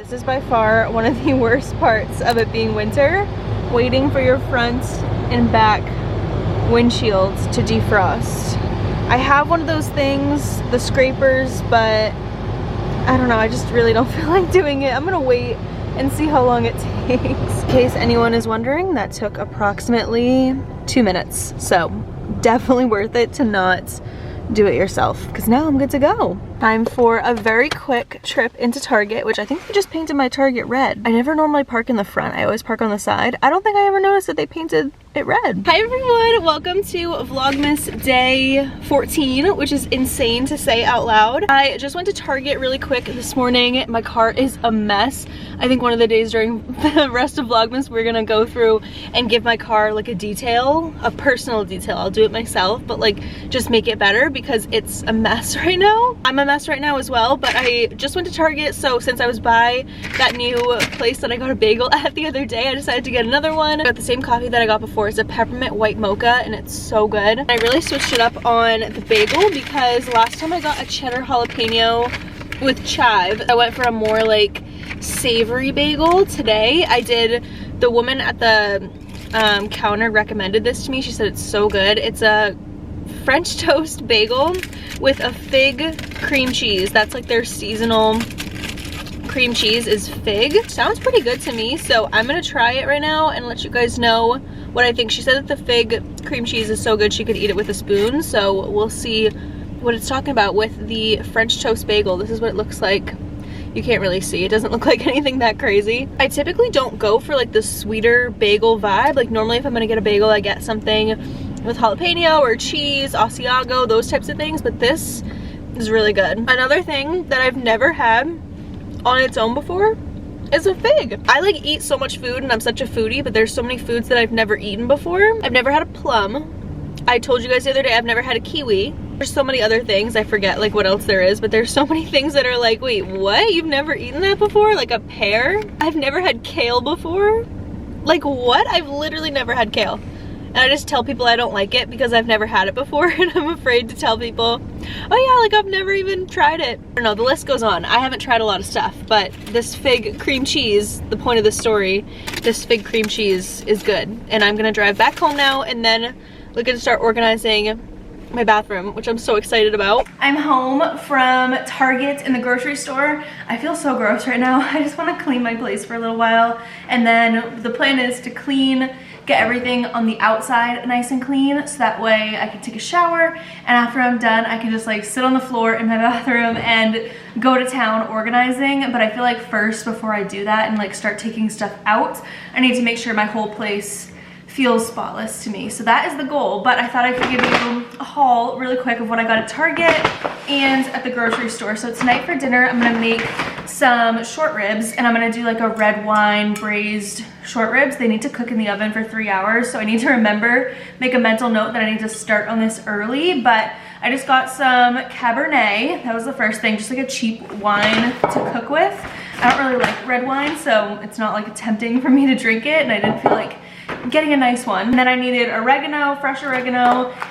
This is by far one of the worst parts of it being winter, waiting for your front and back windshields to defrost. I have one of those things, the scrapers, but I don't know, I just really don't feel like doing it. I'm gonna wait and see how long it takes. In case anyone is wondering, that took approximately 2 minutes. So definitely worth it to not do it yourself, because now I'm good to go. Time for a very quick trip into Target, which I think they just painted my Target red. I never normally park in the front, I always park on the side. I don't think I ever noticed that they painted it red. Hi everyone, welcome to Vlogmas day 14, which is insane to say out loud. I just went to Target really quick this morning. My car is a mess. I think one of the days during the rest of Vlogmas, we're gonna go through and give my car like a detail, a personal detail. I'll do it myself, but like just make it better because it's a mess right now. I'm a mess right now as well, but I just went to Target, so since I was by that new place that I got a bagel at the other day, I decided to get another one. I got the same coffee that I got before. It's a peppermint white mocha and it's so good. I really switched it up on the bagel because last time I got a cheddar jalapeno with chive. I went for a more like savory bagel. Today I did, the woman at the counter recommended this to me. She said it's so good. It's a French toast bagel with a fig cream cheese. That's like their seasonal cream cheese is fig. Sounds pretty good to me, so I'm gonna try it right now and let you guys know what I think. She said that the fig cream cheese is so good she could eat it with a spoon, so we'll see what it's talking about with the French toast bagel. This is what it looks like. You can't really see, it doesn't look like anything that crazy. I typically don't go for like the sweeter bagel vibe. Like normally if I'm gonna get a bagel, I get something with jalapeno or cheese, Asiago, those types of things, but this is really good. Another thing that I've never had on its own before is a fig. I like eat so much food and I'm such a foodie, but there's so many foods that I've never eaten before. I've never had a plum. I told you guys the other day I've never had a kiwi. There's so many other things, I forget like what else there is, but there's so many things that are like, wait, what? You've never eaten that before? Like a pear? I've never had kale before. Like what? I've literally never had kale. And I just tell people I don't like it because I've never had it before and I'm afraid to tell people, oh yeah, like I've never even tried it. I don't know, the list goes on. I haven't tried a lot of stuff, but this fig cream cheese, the point of the story, this fig cream cheese is good. And I'm gonna drive back home now and then we're gonna start organizing my bathroom, which I'm so excited about. I'm home from Target in the grocery store. I feel so gross right now. I just wanna clean my place for a little while. And then the plan is to clean, get everything on the outside nice and clean so that way I can take a shower, and after I'm done I can just like sit on the floor in my bathroom and go to town organizing. But I feel like first, before I do that and like start taking stuff out, I need to make sure my whole place feels spotless to me. So that is the goal, but I thought I could give you a haul really quick of what I got at Target and at the grocery store. So tonight for dinner I'm gonna make some short ribs and I'm gonna do like a red wine braised short ribs. They need to cook in the oven for 3 hours, so I need to remember, make a mental note that I need to start on this early. But I just got some Cabernet. That was the first thing, just like a cheap wine to cook with. I don't really like red wine, so it's not like tempting for me to drink it, and I didn't feel like getting a nice one. And then I needed oregano,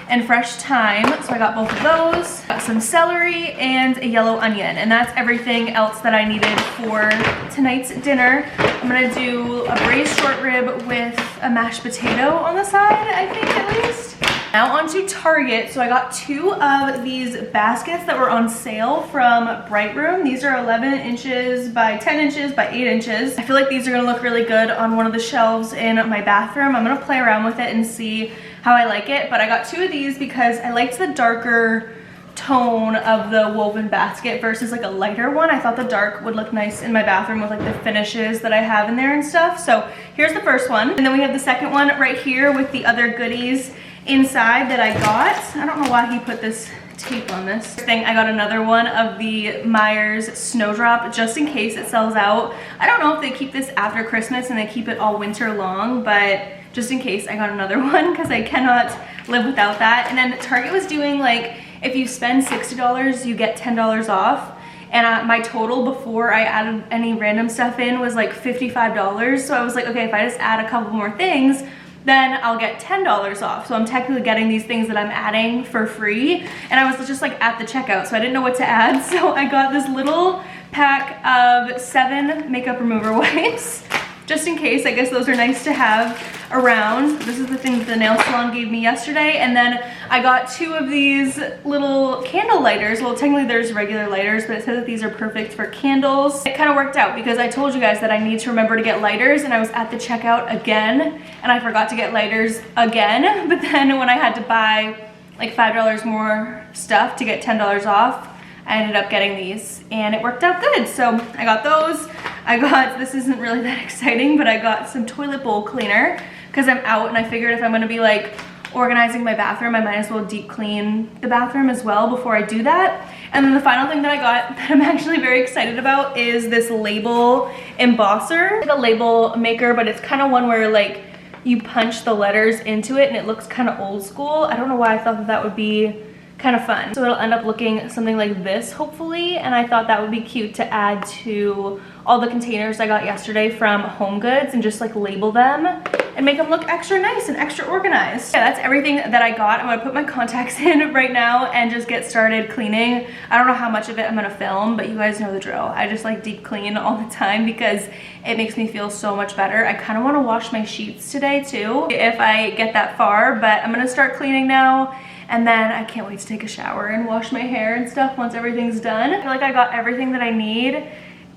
and fresh thyme, so I got both of those. Got some celery and a yellow onion, and that's everything else that I needed for tonight's dinner. I'm gonna do a braised short rib with a mashed potato on the side, I think at least. Now on to Target. So I got 2 of these baskets that were on sale from Bright Room. These are 11 inches by 10 inches by 8 inches. I feel like these are gonna look really good on one of the shelves in my bathroom. I'm gonna play around with it and see how I like it. But I got 2 of these because I liked the darker tone of the woven basket versus like a lighter one. I thought the dark would look nice in my bathroom with like the finishes that I have in there and stuff. So here's the first one. And then we have the second one right here with the other goodies inside that I got. I don't know why he put this tape on this thing. I got another one of the Myers Snowdrop just in case it sells out. I don't know if they keep this after Christmas and they keep it all winter long, but just in case I got another one because I cannot live without that. And then Target was doing like, if you spend $60, you get $10 off. And my total before I added any random stuff in was like $55. So I was like, okay, if I just add a couple more things, then I'll get $10 off. So I'm technically getting these things that I'm adding for free. And I was just like at the checkout, so I didn't know what to add. So I got this little pack of 7 makeup remover wipes. Just in case, I guess those are nice to have around. This is the thing that the nail salon gave me yesterday. And then I got 2 of these little candle lighters. Well, technically there's regular lighters, but it says that these are perfect for candles. It kind of worked out because I told you guys that I need to remember to get lighters, and I was at the checkout again and I forgot to get lighters again. But then when I had to buy like $5 more stuff to get $10 off, I ended up getting these and it worked out good. So I got those. I got, this isn't really that exciting, but I got some toilet bowl cleaner because I'm out, and I figured if I'm gonna be like organizing my bathroom, I might as well deep clean the bathroom as well before I do that. And then the final thing that I got that I'm actually very excited about is this label embosser. It's like a label maker, but it's kind of one where like you punch the letters into it and it looks kind of old school. I don't know why I thought that that would be kind of fun. So it'll end up looking something like this, hopefully, and I thought that would be cute to add to all the containers I got yesterday from Home Goods and just like label them and make them look extra nice and extra organized. Yeah, that's everything that I got. I'm gonna put my contacts in right now and just get started cleaning. I don't know how much of it I'm gonna film, but you guys know the drill. I just like deep clean all the time because it makes me feel so much better. I kind of want to wash my sheets today too, if I get that far, but I'm gonna start cleaning now. And then I can't wait to take a shower and wash my hair and stuff once everything's done. I feel like I got everything that I need.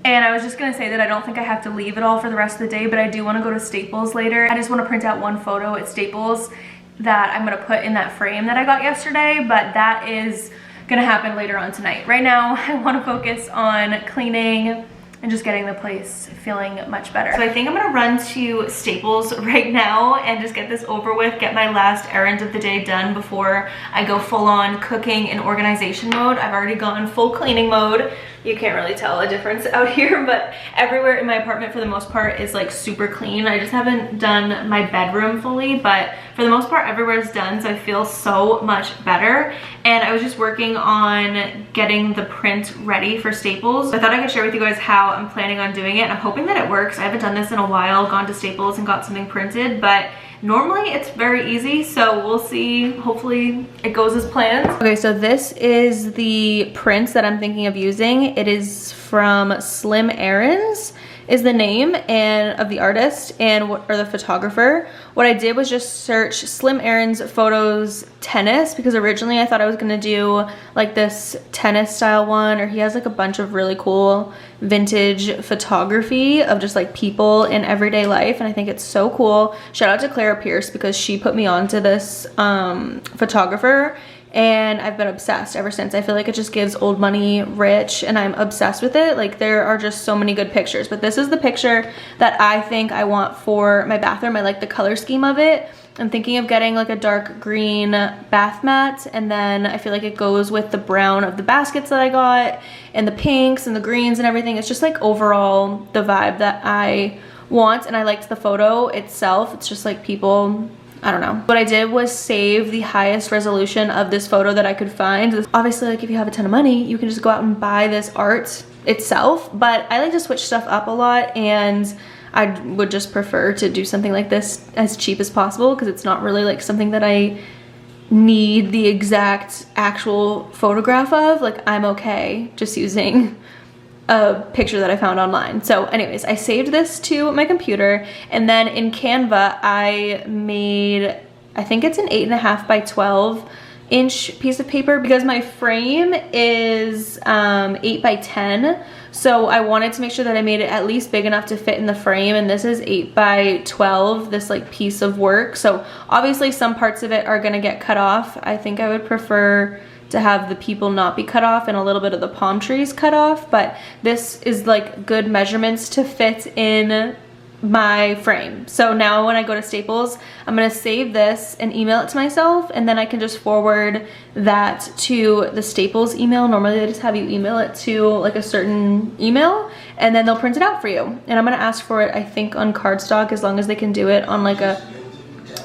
And I was just gonna say that I don't think I have to leave it all for the rest of the day, but I do wanna go to Staples later. I just wanna print out one photo at Staples that I'm gonna put in that frame that I got yesterday, but that is gonna happen later on tonight. Right now, I wanna focus on cleaning and just getting the place feeling much better. So I think I'm gonna run to Staples right now and just get this over with, get my last errand of the day done before I go full on cooking and organization mode. I've already gone full cleaning mode. You can't really tell a difference out here, but everywhere in my apartment for the most part is like super clean. I just haven't done my bedroom fully, but for the most part everywhere is done, so I feel so much better. And I was just working on getting the print ready for Staples. I thought I could share with you guys how I'm planning on doing it. I'm hoping that it works. I haven't done this in a while, gone to Staples and got something printed, but normally it's very easy, so we'll see. Hopefully it goes as planned. Okay, so this is the print that I'm thinking of using. It is from Slim Errands is the name and of the artist and or the photographer. What I did was just search Slim Errands photos tennis, because originally I thought I was gonna do like this tennis style one, or he has like a bunch of really cool vintage photography of just like people in everyday life, and I think it's so cool. Shout out to Clara Pierce because she put me onto this photographer, and I've been obsessed ever since. I feel like it just gives old money rich, and I'm obsessed with it. Like, there are just so many good pictures, but this is the picture that I think I want for my bathroom. I like the color scheme of it. I'm thinking of getting like a dark green bath mat, and then I feel like it goes with the brown of the baskets that I got, and the pinks and the greens and everything. It's just like overall the vibe that I want, and I liked the photo itself. It's just like people, I don't know. What I did was save the highest resolution of this photo that I could find. Obviously, like if you have a ton of money, you can just go out and buy this art itself, but I like to switch stuff up a lot, and I would just prefer to do something like this as cheap as possible, because it's not really like something that I need the exact actual photograph of. Like, I'm okay just using a picture that I found online. So anyways, I saved this to my computer, and then in Canva I made, I think it's an 8.5 by 12 inch piece of paper, because my frame is 8 by 10. So I wanted to make sure that I made it at least big enough to fit in the frame, and this is 8 by 12, this like piece of work. So obviously some parts of it are gonna get cut off. I think I would prefer to have the people not be cut off and a little bit of the palm trees cut off, but this is like good measurements to fit in my frame. So now when I go to Staples, I'm gonna save this and email it to myself, and then I can just forward that to the Staples email. Normally they just have you email it to like a certain email, and then they'll print it out for you. And I'm gonna ask for it, I think, on cardstock, as long as they can do it on like a,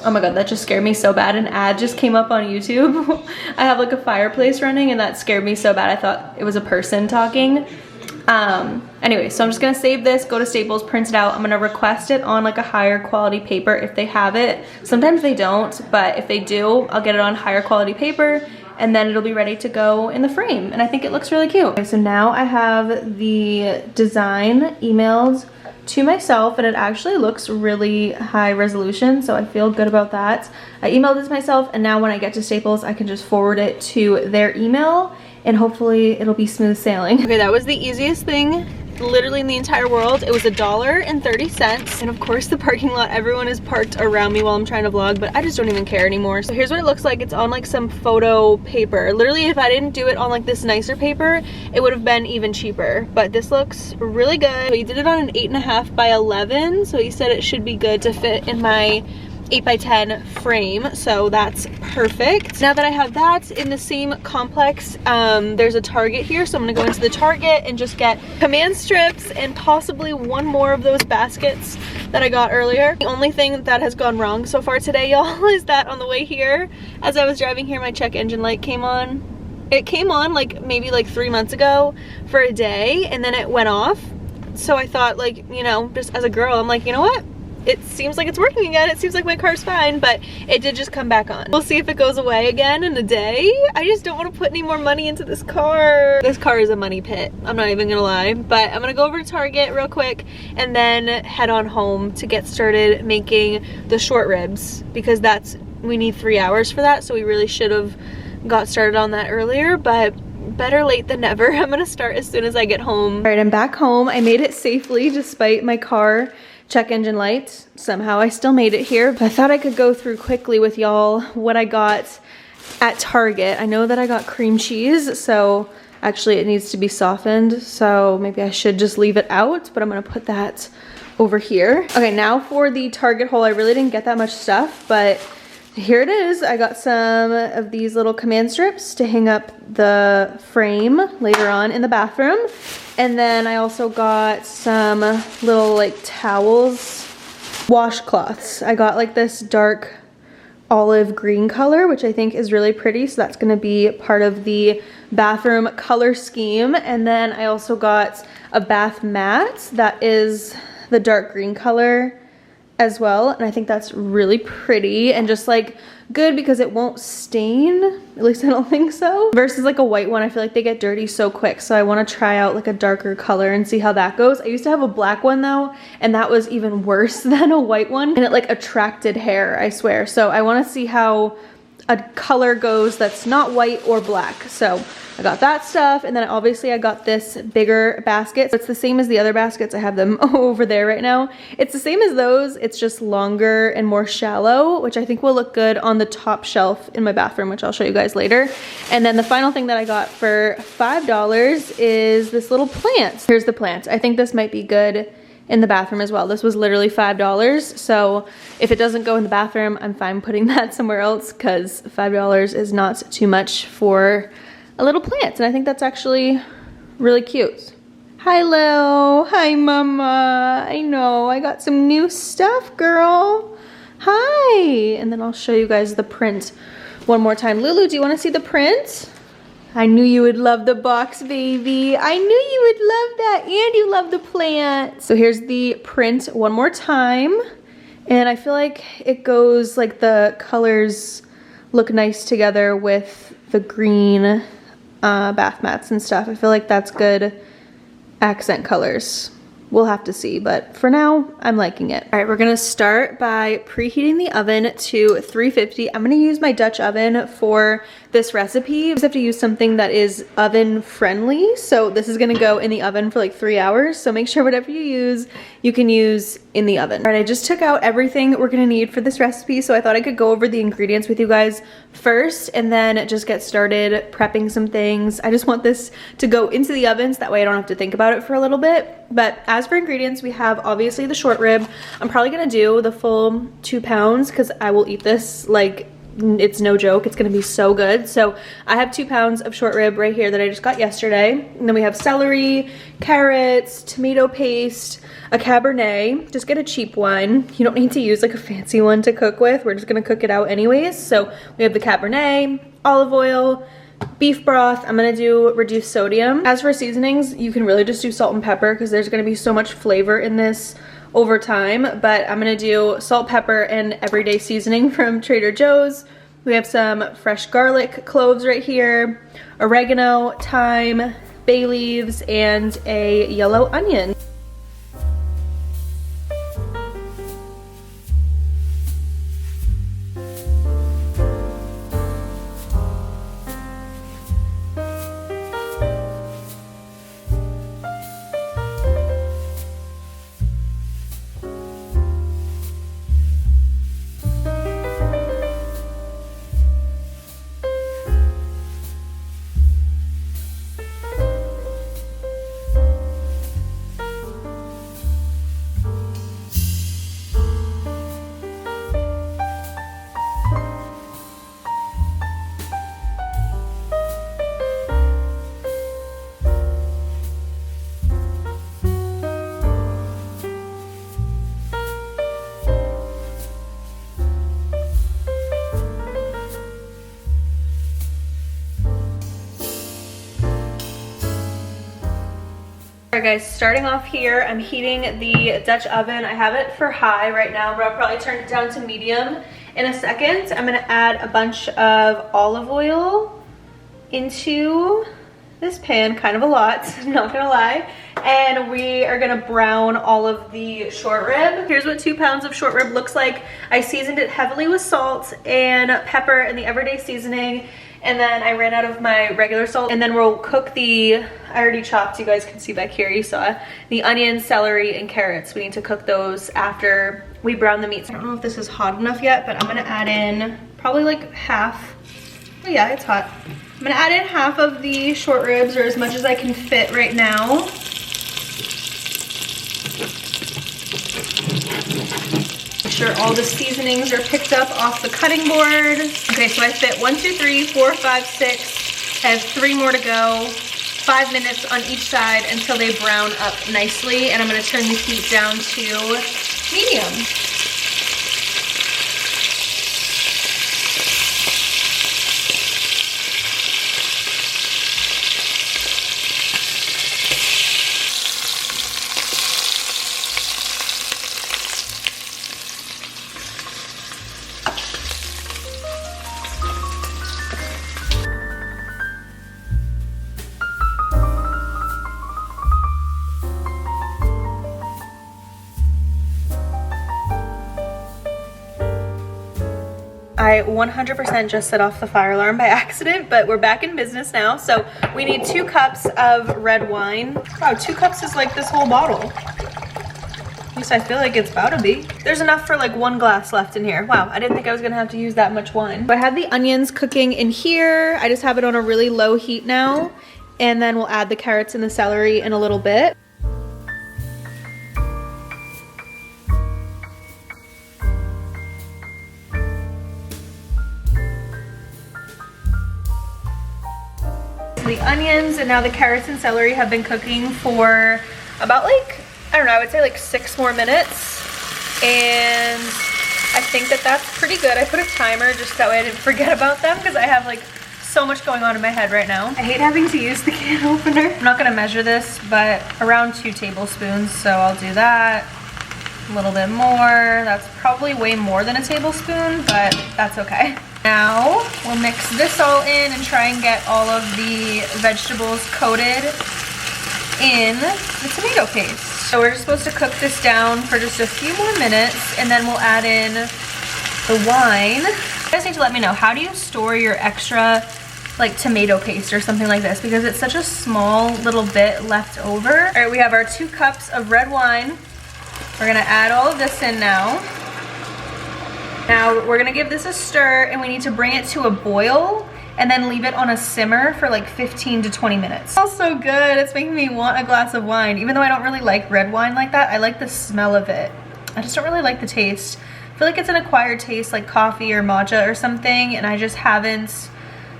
oh my god, that just scared me so bad. An ad just came up on YouTube. I have like a fireplace running, and that scared me so bad. I thought it was a person talking. Anyway, so I'm just gonna save this, go to Staples, print it out. I'm gonna request it on like a higher quality paper if they have it. Sometimes they don't, but if they do, I'll get it on higher quality paper, and then it'll be ready to go in the frame, and I think it looks really cute. Okay, so now I have the design emailed to myself, and it actually looks really high resolution, so I feel good about that. I emailed it to myself, and now when I get to Staples, I can just forward it to their email, and hopefully it'll be smooth sailing. Okay, that was the easiest thing literally in the entire world. It was $1.30, and of course the parking lot, everyone is parked around me while I'm trying to vlog, but I just don't even care anymore. So here's what it looks like. It's on like some photo paper. Literally, if I didn't do it on like this nicer paper, it would have been even cheaper, but this looks really good. So he did it on an 8.5 by 11, so he said it should be good to fit in my 8 by 10 frame, so that's perfect. Now that I have that in the same complex, there's a Target here, so I'm gonna go into the Target and just get command strips and possibly one more of those baskets that I got earlier. The only thing that has gone wrong so far today, y'all, is that on the way here, as I was driving here, my check engine light came on. It came on like maybe like 3 months ago for a day, and then it went off. So I thought, like, you know, just as a girl, I'm like, you know what? It seems like it's working again. It seems like my car's fine, but it did just come back on. We'll see if it goes away again in a day. I just don't want to put any more money into this car. This car is a money pit, I'm not even gonna lie. But I'm gonna go over to Target real quick and then head on home to get started making the short ribs, because we need 3 hours for that, so we really should have got started on that earlier, but better late than never. I'm gonna start as soon as I get home. All right, I'm back home. I made it safely despite my car check engine light. Somehow I still made it here, but I thought I could go through quickly with y'all what I got at Target. I know that I got cream cheese, so actually it needs to be softened, so maybe I should just leave it out, but I'm gonna put that over here. Okay, now for the Target haul. I really didn't get that much stuff, but here it is. I got some of these little command strips to hang up the frame later on in the bathroom. And then I also got some little like towels, washcloths. I got like this dark olive green color, which I think is really pretty. So that's gonna be part of the bathroom color scheme. And then I also got a bath mat that is the dark green color as well, and I think that's really pretty and just like good because it won't stain, at least I don't think so, versus like a white one. I feel like they get dirty so quick, so I want to try out like a darker color and see how that goes. I used to have a black one though, and that was even worse than a white one, and it like attracted hair, I swear. So I want to see how a color goes that's not white or black. So I got that stuff, and then obviously I got this bigger basket. It's the same as the other baskets. I have them over there right now. It's the same as those, it's just longer and more shallow, which I think will look good on the top shelf in my bathroom, which I'll show you guys later. And then the final thing that I got for $5 is this little plant. Here's the plant. I think this might be good in the bathroom as well. This was literally $5, so if it doesn't go in the bathroom, I'm fine putting that somewhere else, because $5 is not too much for a little plant, and I think that's actually really cute. Hi, Lil. Hi, Mama. I know, I got some new stuff, girl. Hi. And then I'll show you guys the print one more time. Lulu, do you want to see the print? I knew you would love the box, baby. I knew you would love that, and you love the plant. So here's the print one more time, and I feel like it goes, like the colors look nice together with the green bath mats and stuff. I feel like that's good accent colors. We'll have to see, but for now, I'm liking it. All right, we're gonna start by preheating the oven to 350. I'm gonna use my Dutch oven for this recipe. You just have to use something that is oven friendly. So this is gonna go in the oven for like 3 hours. So make sure whatever you use, you can use in the oven. All right, I just took out everything we're gonna need for this recipe. So I thought I could go over the ingredients with you guys first and then just get started prepping some things. I just want this to go into the oven so that way I don't have to think about it for a little bit. But as for ingredients, we have obviously the short rib. I'm probably gonna do the full 2 pounds because I will eat this like it's no joke. It's gonna be so good. So I have 2 pounds of short rib right here that I just got yesterday. And then we have celery, carrots, tomato paste, a Cabernet. Just get a cheap one. You don't need to use like a fancy one to cook with. We're just gonna cook it out anyways. So we have the Cabernet, olive oil, beef broth. I'm gonna do reduced sodium. As for seasonings, you can really just do salt and pepper because there's gonna be so much flavor in this over time, but I'm gonna do salt, pepper, and everyday seasoning from Trader Joe's. We have some fresh garlic cloves right here, oregano, thyme, bay leaves, and a yellow onion. Alright guys, starting off here, I'm heating the Dutch oven. I have it for high right now, but I'll probably turn it down to medium in a second. I'm gonna add a bunch of olive oil into this pan, kind of a lot, not gonna lie. And we are gonna brown all of the short rib. Here's what 2 pounds of short rib looks like. I seasoned it heavily with salt and pepper and the everyday seasoning. And then I ran out of my regular salt. And then we'll cook I already chopped, you guys can see back here, you saw the onion, celery, and carrots. We need to cook those after we brown the meat. I don't know if this is hot enough yet, but I'm gonna add in probably like half. Oh yeah, it's hot. I'm gonna add in half of the short ribs, or as much as I can fit right now. Make sure all the seasonings are picked up off the cutting board. Okay, so I fit 1, 2, 3, 4, 5, 6. I have 3 more to go. 5 minutes on each side until they brown up nicely, and I'm gonna turn the heat down to medium. I 100% just set off the fire alarm by accident, but we're back in business now. So we need 2 cups of red wine. Wow, 2 cups is like this whole bottle. At least I feel like it's about to be. There's enough for like 1 glass left in here. Wow, I didn't think I was gonna have to use that much wine. So I have the onions cooking in here. I just have it on a really low heat now. And then we'll add the carrots and the celery in a little bit. The onions and now the carrots and celery have been cooking for about like, I don't know, I would say like 6 more minutes. And I think that that's pretty good. I put a timer just that way I didn't forget about them because I have like so much going on in my head right now. I hate having to use the can opener. I'm not gonna measure this, but around 2 tablespoons. So I'll do that. A little bit more. That's probably way more than a tablespoon, but that's okay. Now we'll mix this all in and try and get all of the vegetables coated in the tomato paste. So we're just supposed to cook this down for just a few more minutes, and then we'll add in the wine. You guys need to let me know, how do you store your extra like tomato paste or something like this, because it's such a small little bit left over. All right, we have our 2 cups of red wine. We're gonna add all of this in now. Now we're gonna give this a stir, and we need to bring it to a boil and then leave it on a simmer for like 15 to 20 minutes. It smells so good. It's making me want a glass of wine. Even though I don't really like red wine like that, I like the smell of it. I just don't really like the taste. I feel like it's an acquired taste like coffee or matcha or something, and I just haven't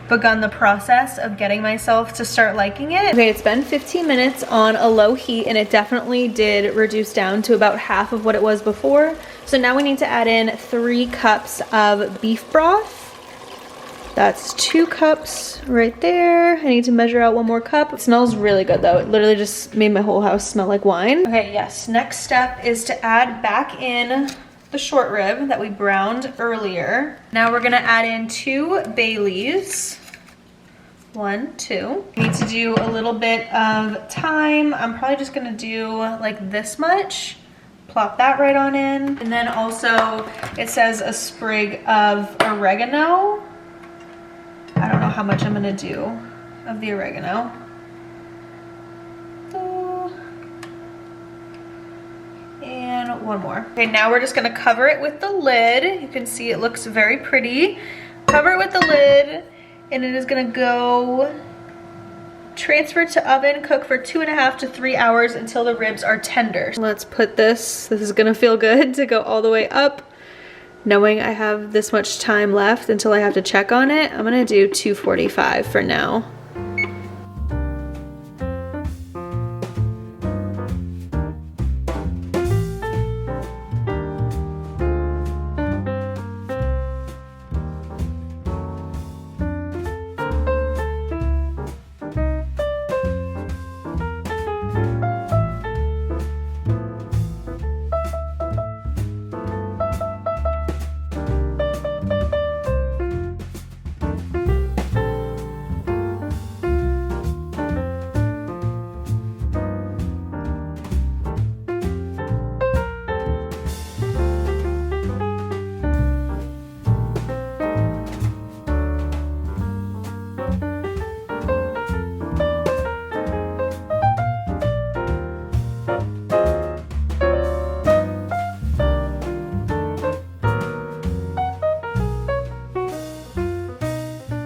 begun the process of getting myself to start liking it. Okay, it's been 15 minutes on a low heat, and it definitely did reduce down to about half of what it was before. So now we need to add in 3 cups of beef broth. That's 2 cups right there. I need to measure out 1 more cup. It smells really good though. It literally just made my whole house smell like wine. Okay, yes, next step is to add back in the short rib that we browned earlier. Now we're gonna add in 2 bay leaves. 1, 2. Need to do a little bit of thyme. I'm probably just gonna do like this much. Plop that right on in. And then also it says a sprig of oregano. I don't know how much I'm gonna do of the oregano. And 1 more. Okay, now we're just gonna cover it with the lid. You can see it looks very pretty. Cover it with the lid, and it is gonna go transfer to oven, cook for 2.5 to 3 hours until the ribs are tender. Let's put this is gonna feel good to go all the way up. Knowing I have this much time left until I have to check on it, I'm gonna do 245 for now.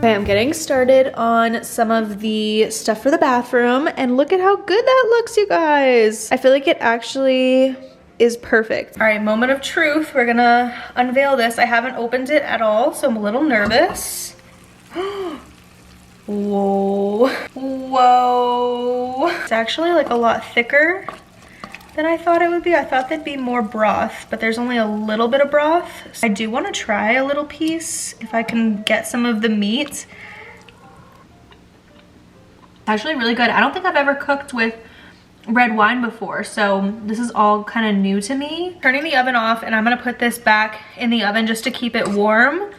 Okay, I'm getting started on some of the stuff for the bathroom, and look at how good that looks, you guys. I feel like it actually is perfect. All right, moment of truth. We're gonna unveil this. I haven't opened it at all, so I'm a little nervous. Whoa. Whoa. It's actually like a lot thicker than I thought it would be. I thought there'd be more broth, but there's only a little bit of broth. So I do want to try a little piece if I can get some of the meat. It's actually really good. I don't think I've ever cooked with red wine before, so this is all kind of new to me. Turning the oven off, and I'm gonna put this back in the oven just to keep it warm,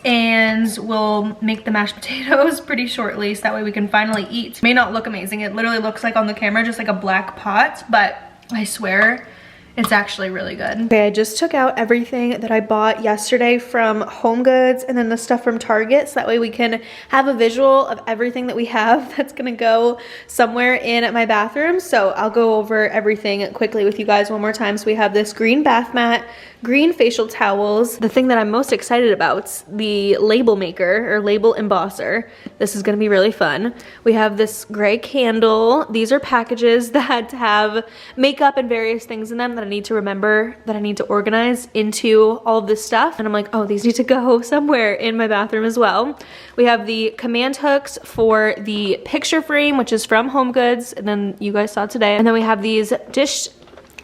and we'll make the mashed potatoes pretty shortly so that way we can finally eat. It may not look amazing. It literally looks like on the camera just like a black pot, but I swear it's actually really good. Okay, I just took out everything that I bought yesterday from Home Goods and then the stuff from Target, so that way we can have a visual of everything that we have that's gonna go somewhere in my bathroom. So I'll go over everything quickly with you guys one more time. So we have this green bath mat, green facial towels. The thing that I'm most excited about, the label maker or label embosser. This is gonna be really fun. We have this gray candle. These are packages that have makeup and various things in them that I need to remember, that I need to organize into all of this stuff. And I'm like, oh, these need to go somewhere in my bathroom as well. We have the command hooks for the picture frame, which is from Home Goods, and then you guys saw today. And then we have these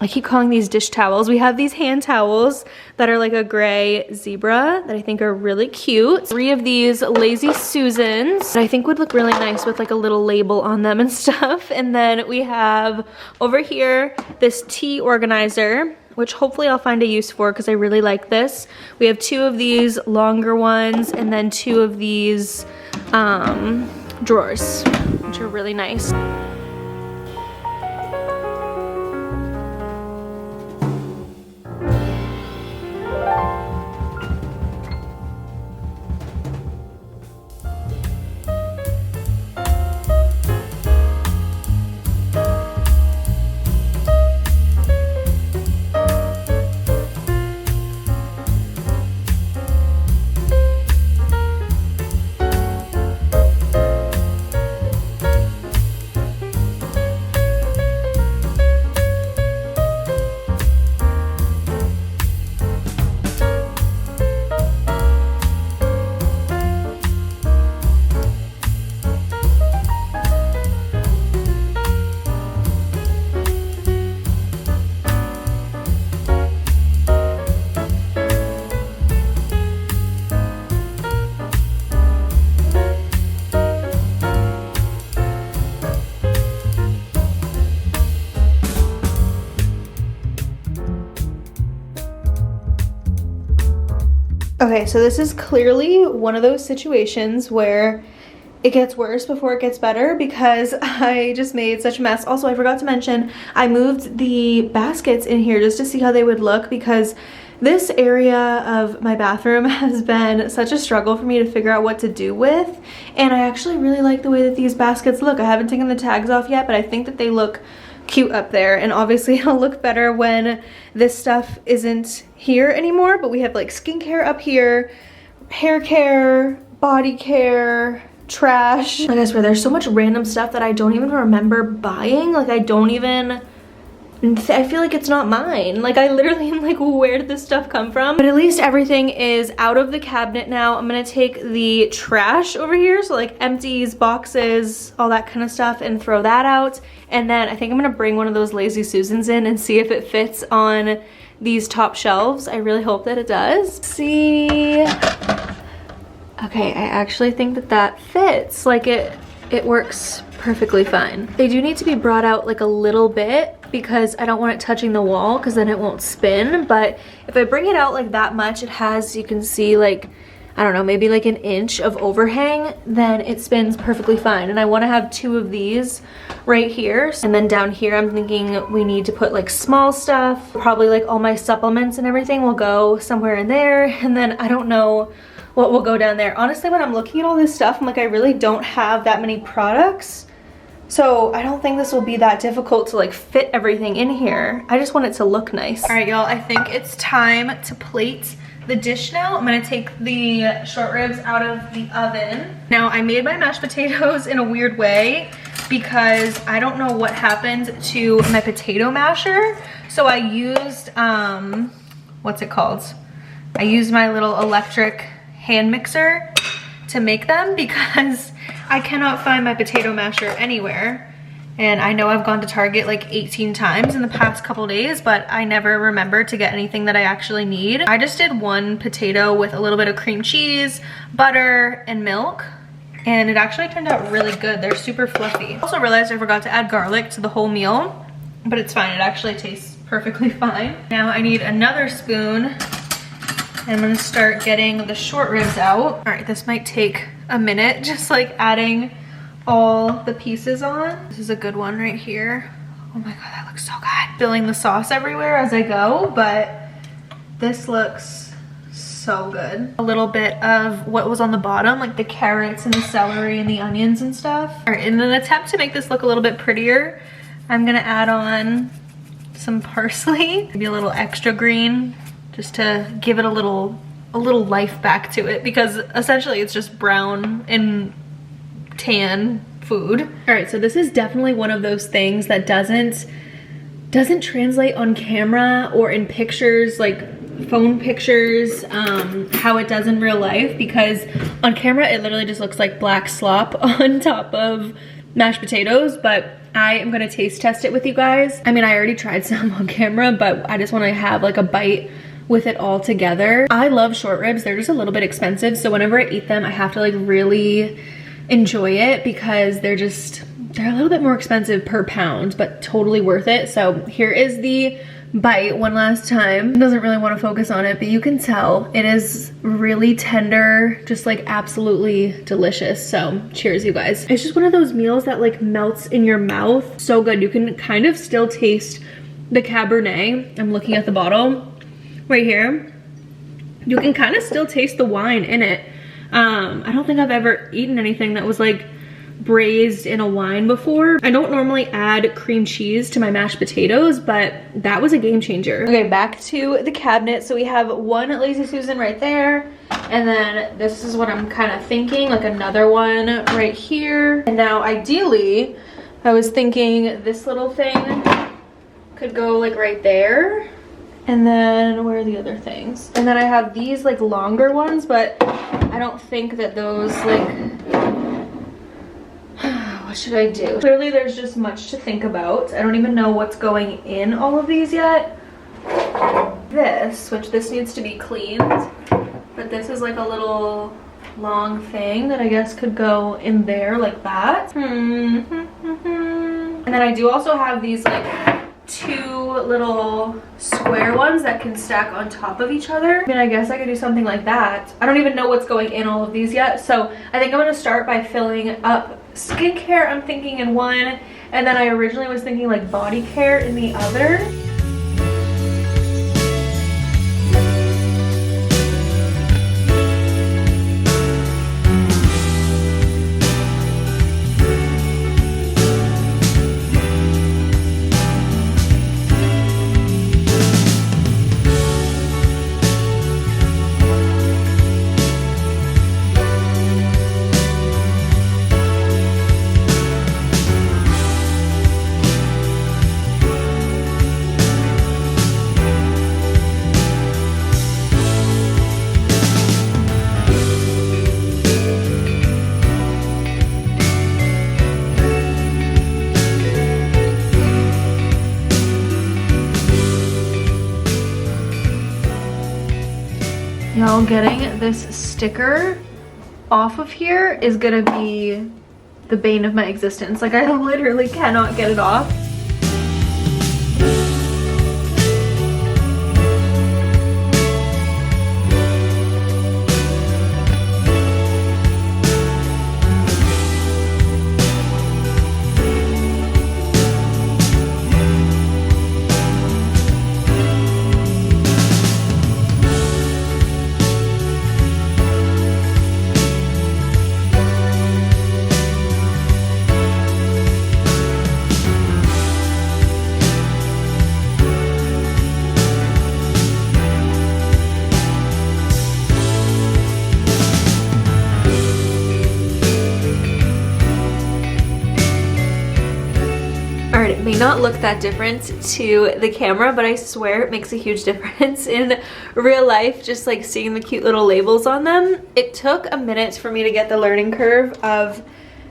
I keep calling these dish towels. We have these hand towels that are like a gray zebra that I think are really cute. 3 of these Lazy Susans that I think would look really nice with like a little label on them and stuff. And then we have over here this tea organizer, which hopefully I'll find a use for because I really like this. We have 2 of these longer ones and then 2 of these drawers, which are really nice. Okay, so this is clearly one of those situations where it gets worse before it gets better because I just made such a mess. Also, I forgot to mention, I moved the baskets in here just to see how they would look because this area of my bathroom has been such a struggle for me to figure out what to do with. And I actually really like the way that these baskets look. I haven't taken the tags off yet, but I think that they look cute up there, and obviously it'll look better when this stuff isn't here anymore. But we have like skincare up here, hair care, body care, trash. Like I swear, there's so much random stuff that I don't even remember buying. Like I feel like it's not mine. Like I literally am like, where did this stuff come from? But at least everything is out of the cabinet now. I'm gonna take the trash over here, so like empties, boxes, all that kind of stuff, and throw that out. And then I think I'm gonna bring one of those Lazy Susans in and see if it fits on these top shelves. I really hope that it does. See. Okay, I actually think that that fits. Like it works perfectly fine. They do need to be brought out like a little bit because I don't want it touching the wall because then it won't spin. But if I bring it out like that much, it has, you can see like, I don't know, maybe like an inch of overhang, then it spins perfectly fine. And I want to have 2 of these right here. And then down here, I'm thinking we need to put like small stuff. Probably like all my supplements and everything will go somewhere in there. And then I don't know what will go down there. Honestly, when I'm looking at all this stuff, I'm like, I really don't have that many products. So I don't think this will be that difficult to like fit everything in here. I just want it to look nice. All right, y'all, I think it's time to plate the dish now. I'm gonna take the short ribs out of the oven. Now, I made my mashed potatoes in a weird way because I don't know what happened to my potato masher. So I used, what's it called? I used my little electric hand mixer to make them because I cannot find my potato masher anywhere. And I know I've gone to Target like 18 times in the past couple days, but I never remember to get anything that I actually need. I just did one potato with a little bit of cream cheese, butter, and milk. And it actually turned out really good. They're super fluffy. I also realized I forgot to add garlic to the whole meal, but it's fine. It actually tastes perfectly fine. Now I need another spoon. And I'm gonna start getting the short ribs out. All right, this might take a minute, just like adding all the pieces on. This is a good one right here. Oh my God, that looks so good. Filling the sauce everywhere as I go, but this looks so good. A little bit of what was on the bottom, like the carrots and the celery and the onions and stuff. All right, in an attempt to make this look a little bit prettier, I'm gonna add on some parsley, maybe a little extra green, just to give it a little life back to it, because essentially it's just brown and tan food. All right, so this is definitely one of those things that doesn't translate on camera or in pictures, like phone pictures, how it does in real life, because on camera it literally just looks like black slop on top of mashed potatoes. But I am gonna taste test it with you guys. I mean, I already tried some on camera, but I just wanna have like a bite with it all together. I love short ribs. They're just a little bit expensive, so whenever I eat them, I have to like really enjoy it because they're a little bit more expensive per pound, but totally worth it. So here is the bite one last time. Doesn't really want to focus on it, but you can tell it is really tender, just like absolutely delicious. So cheers, you guys. It's just one of those meals that like melts in your mouth. So good. You can kind of still taste the Cabernet. I'm looking at the bottle right here. You can kind of still taste the wine in it. I don't think I've ever eaten anything that was like braised in a wine before. I don't normally add cream cheese to my mashed potatoes, but that was a game changer. Okay, back to the cabinet. So we have one Lazy Susan right there, and then this is what I'm kind of thinking, like another one right here. And now ideally, I was thinking this little thing could go like right there. And then where are the other things? And then I have these like longer ones, but I don't think that those like, what should I do? Clearly there's just much to think about. I don't even know what's going in all of these yet. This needs to be cleaned, but this is like a little long thing that I guess could go in there like that. And then I do also have these like two little square ones that can stack on top of each other. I mean, I guess I could do something like that. I don't even know what's going in all of these yet, so I think I'm gonna start by filling up skincare, I'm thinking, in one, and then I originally was thinking like body care in the other. Y'all, getting this sticker off of here is gonna be the bane of my existence. Like, I literally cannot get it off. Alright, it may not look that different to the camera, but I swear it makes a huge difference in real life, just like seeing the cute little labels on them. It took a minute for me to get the learning curve of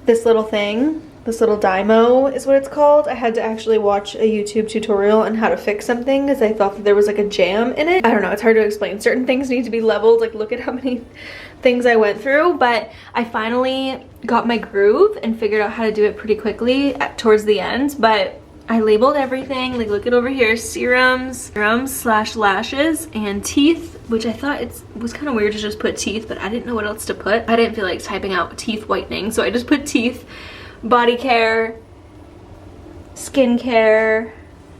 this little thing. This little Dymo is what it's called. I had to actually watch a YouTube tutorial on how to fix something because I thought that there was like a jam in it. I don't know, it's hard to explain. Certain things need to be leveled. Like, look at how many things I went through, but I finally got my groove and figured out how to do it pretty quickly towards the end. But I labeled everything. Like, look at over here, serums slash lashes and teeth, which I thought it was kind of weird to just put teeth, but I didn't know what else to put. I didn't feel like typing out teeth whitening, so I just put teeth. Body care, skincare,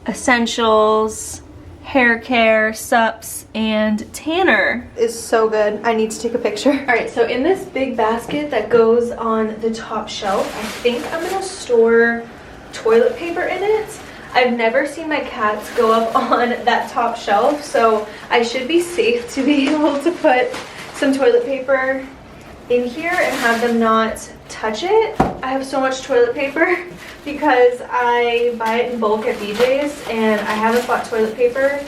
essentials, hair care, sups, and tanner is so good. I need to take a picture. All right, so in this big basket that goes on the top shelf, I think I'm gonna store toilet paper in it. I've never seen my cats go up on that top shelf, so I should be safe to be able to put some toilet paper in here and have them not touch it. I have so much toilet paper because I buy it in bulk at BJ's, and I haven't bought toilet paper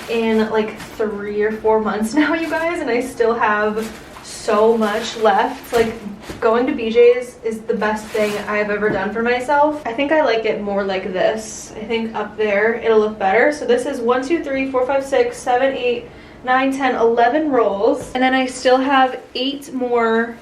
in like 3 or 4 months now, you guys, and I still have so much left. Like, going to BJ's is the best thing I've ever done for myself. I think I like it more like this. I think up there it'll look better. So this is 1, 2, 3, 4, 5, 6, 7, 8, 9, 10, 11 rolls, and then I still have 8 more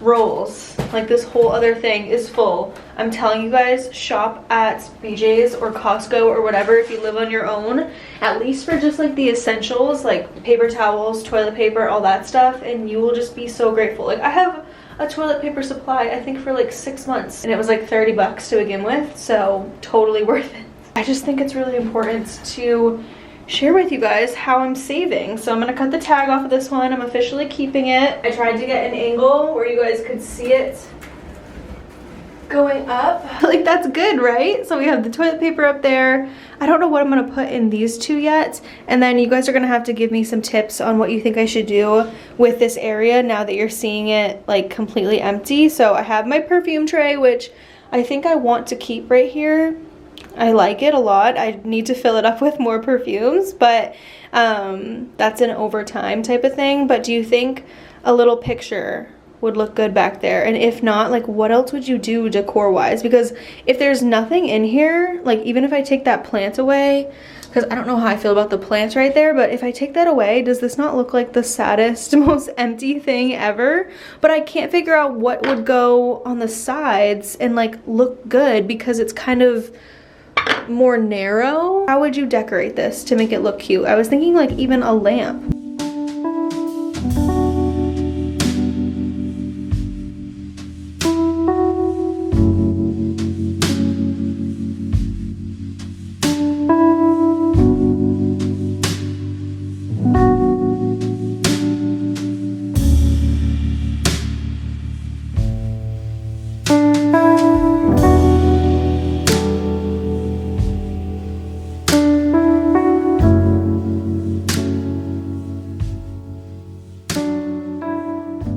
rolls. Like, this whole other thing is full. I'm telling you guys, shop at BJ's or Costco or whatever if you live on your own, at least for just like the essentials, like paper towels, toilet paper, all that stuff, and you will just be so grateful. Like, I have a toilet paper supply, I think, for like 6 months, and it was like 30 bucks to begin with, so totally worth it. I just think it's really important to share with you guys how I'm saving. So I'm gonna cut the tag off of this one. I'm officially keeping it. I tried to get an angle where you guys could see it going up. Like, that's good, right? So we have the toilet paper up there. I don't know what I'm gonna put in these two yet. And then you guys are gonna have to give me some tips on what you think I should do with this area now that you're seeing it like completely empty. So I have my perfume tray, which I think I want to keep right here. I like it a lot. I need to fill it up with more perfumes, but that's an over time type of thing. But do you think a little picture would look good back there? And if not, like, what else would you do decor wise? Because if there's nothing in here, like, even if I take that plant away, because I don't know how I feel about the plants right there, but if I take that away, does this not look like the saddest, most empty thing ever? But I can't figure out what would go on the sides and like look good, because it's kind of more narrow. How would you decorate this to make it look cute? I was thinking like even a lamp.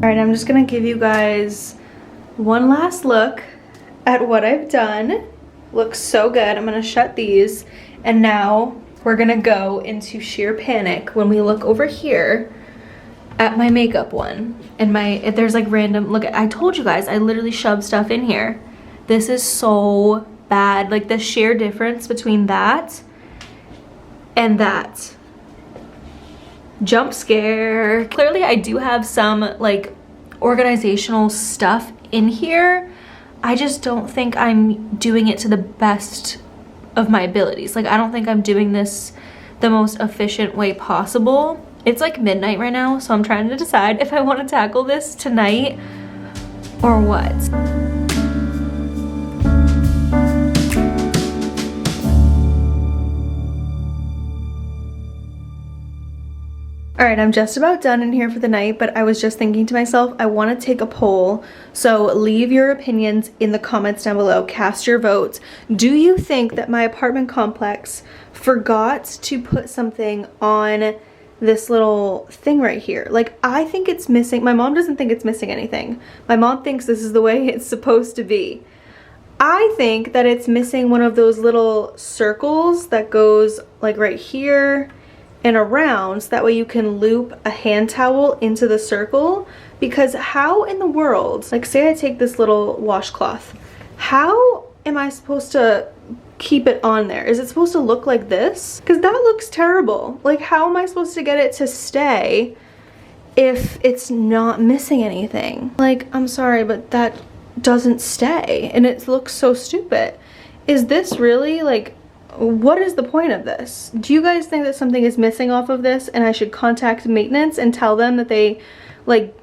Alright, I'm just gonna give you guys one last look at what I've done. Looks so good. I'm gonna shut these, and now we're gonna go into sheer panic when we look over here at my makeup one. And there's like random, look, I told you guys, I literally shoved stuff in here. This is so bad. Like the sheer difference between that and that. Jump scare. Clearly I do have some like organizational stuff in here. I just don't think I'm doing it to the best of my abilities. Like I don't think I'm doing this the most efficient way possible. It's like midnight right now, so I'm trying to decide if I want to tackle this tonight or what. Alright, I'm just about done in here for the night, but I was just thinking to myself, I want to take a poll. So leave your opinions in the comments down below. Cast your votes. Do you think that my apartment complex forgot to put something on this little thing right here? Like, I think it's missing. My mom doesn't think it's missing anything. My mom thinks this is the way it's supposed to be. I think that it's missing one of those little circles that goes like right here and around, so that way you can loop a hand towel into the circle. Because how in the world, like say I take this little washcloth, how am I supposed to keep it on there? Is it supposed to look like this? Because that looks terrible. Like how am I supposed to get it to stay if it's not missing anything? Like, I'm sorry, but that doesn't stay and it looks so stupid. Is this really like, what is the point of this? Do you guys think that something is missing off of this and I should contact maintenance and tell them that they, like,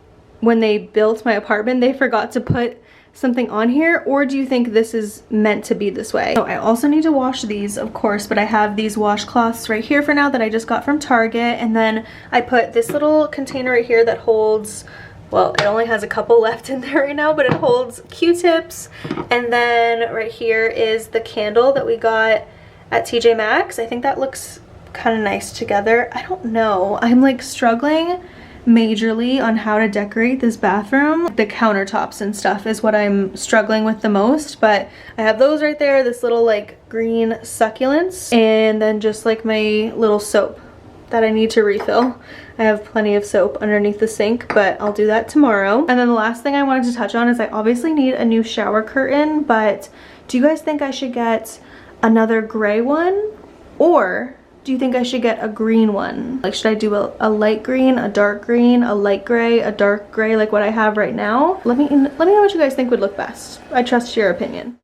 when they built my apartment, they forgot to put something on here? Or do you think this is meant to be this way? So I also need to wash these, of course, but I have these washcloths right here for now that I just got from Target. And then I put this little container right here that holds, well, it only has a couple left in there right now, but it holds Q-tips. And then right here is the candle that we got at TJ Maxx. I think that looks kind of nice together. I don't know. I'm like struggling majorly on how to decorate this bathroom. The countertops and stuff is what I'm struggling with the most, but I have those right there, this little like green succulents, and then just like my little soap that I need to refill. I have plenty of soap underneath the sink, but I'll do that tomorrow. And then the last thing I wanted to touch on is I obviously need a new shower curtain, but do you guys think I should get another gray one, or do you think I should get a green one? Like, should I do a light green, a dark green, a light gray, a dark gray, like what I have right now? Let me know what you guys think would look best. I trust your opinion.